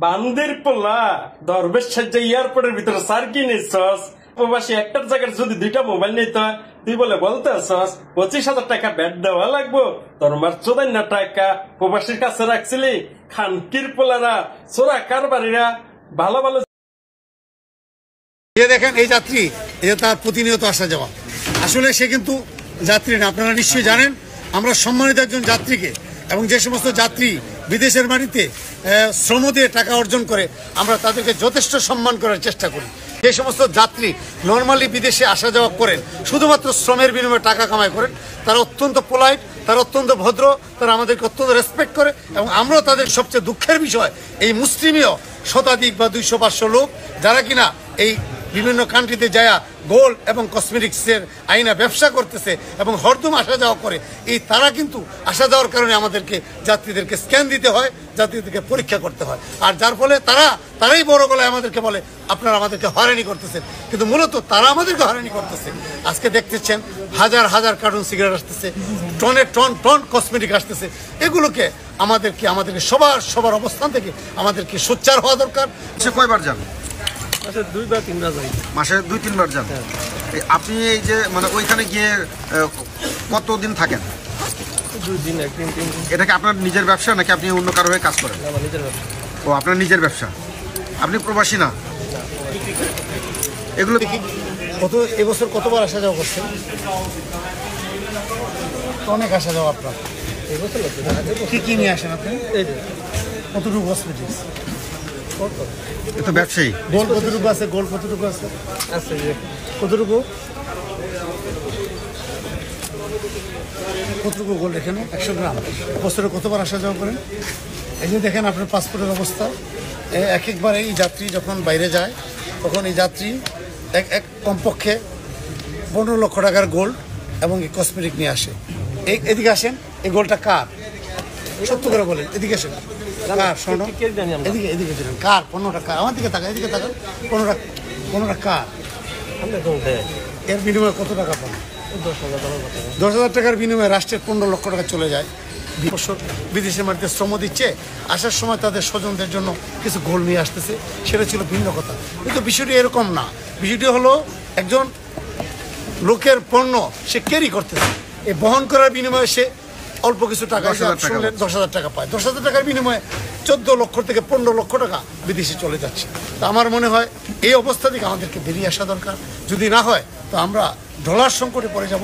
বান্দির পোলা দরবেশ সাজ্জা এয়ারপোর্টের ভিতরে সার কিনেছস প্রবাসী একটার জায়গায় যদি দুইটা মোবাইল নিতে হয় তুই বলতে আসস 25,000 টাকা ব্যাট দেওয়া লাগবো তোর মার 54 টাকা প্রবাসীর কাছে রাখছিলি খানকির পোলারা সোরা কারবারিরা ভালো ভালো দেখেন এই যাত্রী তার প্রতিনিয়ত আসা যাওয়া আসলে সে কিন্তু যাত্রী না। আপনারা নিশ্চয়ই জানেন আমরা সম্মানিত একজন যাত্রীকে এবং যে সমস্ত যাত্রী বিদেশের মাটিতে শ্রম দিয়ে টাকা অর্জন করে আমরা তাদেরকে যথেষ্ট সম্মান করার চেষ্টা করি। যে সমস্ত যাত্রী নর্মালি বিদেশে আসা যাওয়া করেন শুধুমাত্র শ্রমের বিনিময়ে টাকা কামাই করেন তারা অত্যন্ত পোলাইট, তারা অত্যন্ত ভদ্র, তারা আমাদেরকে অত্যন্ত রেসপেক্ট করে এবং আমরাও তাদের সবচেয়ে দুঃখের বিষয় এই মুসলিমীয় শতাধিক বা 200-500 লোক যারা কিনা এই বিভিন্ন কান্ট্রিতে যায় গোল্ড এবং কসমেটিক্সের আইনা ব্যবসা করতেছে এবং হরদম আসা যাওয়া করে এই তারা কিন্তু আসা যাওয়ার কারণে আমাদেরকে যাত্রীদেরকে স্ক্যান দিতে হয়, যাত্রীদেরকে পরীক্ষা করতে হয়। আর যার ফলে তারাই বড় গলায় আমাদেরকে বলে আপনারা আমাদেরকে হয়রানি করতেছেন, কিন্তু মূলত তারা আমাদেরকে হয়রানি করতেছে। আজকে দেখতেছেন হাজার হাজার কার্টুন সিগারেট আসতেছে, টন কসমেটিক আসতেছে। এগুলোকে আমাদেরকে সবার অবস্থান থেকে আমাদেরকে সোচ্চার হওয়া দরকার। কয়বার যান? মাসে 2 বা 3 বার যাই। মাসে 2-3 বার যান। আপনি এই যে মানে ওইখানে গিয়ে কতদিন থাকেন? 2 দিন, 1 দিন, 3 দিন। এটা কি আপনার নিজের ব্যবসা নাকি আপনি অন্য কারো হয়ে কাজ করেন? আমার নিজের ব্যবসা। ও আপনার নিজের ব্যবসা, আপনি প্রবাসী না? এগুলো দেখি এবছর কতবার আসা যাওয়া করছেন? অনেক আসা যাওয়া আপনার। এবছর কি নিয়ে আসেন আপনি? কতটুকু কসমেটিক্স? তো ব্যবসায়ী। গোল্ড কতটুকু আছে? কতটুকু গোল্ড এখানে? 100 গ্রাম। বছরে কতবার আসা যাওয়া করেন? এই যে দেখেন আপনার পাসপোর্টের অবস্থা। একবার এই যাত্রী যখন বাইরে যায় তখন এই যাত্রী এক কমপক্ষে 15 লক্ষ টাকার গোল্ড এবং এই কসমেটিক নিয়ে আসে। এদিকে আসেন, এই গোল্ডটা কার? সত্য করে বলেন, এদিকে আসেন। কার? শোনো, এদিকে দিলেন কার? 15টা কার? আমার দিকে তাকা, এদিকে তাকান। 15টা কার? এর বিনিময়ে কত টাকা পান? 10,000 টাকার বিনিময়ে রাষ্ট্রের 15 লক্ষ টাকা চলে যায়। বিদেশের মাটিতে শ্রম দিচ্ছে, আসার সময় তাদের স্বজনদের জন্য কিছু গোল্ড নিয়ে আসতেছে, সেটা ছিল ভিন্ন কথা। কিন্তু বিষয়টি এরকম না। বিষয়টি হলো একজন লোকের পণ্য সে ক্যারি করতেছে, এই বহন করার বিনিময়ে সে অল্প কিছু টাকা 10,000 টাকা পায়। 10,000 টাকার বিনিময়ে 14 লক্ষ থেকে 15 লক্ষ টাকা বিদেশে চলে যাচ্ছে। তো আমার মনে হয় এই অবস্থা থেকে আমাদেরকে বেরিয়ে আসা দরকার। যদি না হয় তো আমরা ডলার সংকটে পড়ে যাব।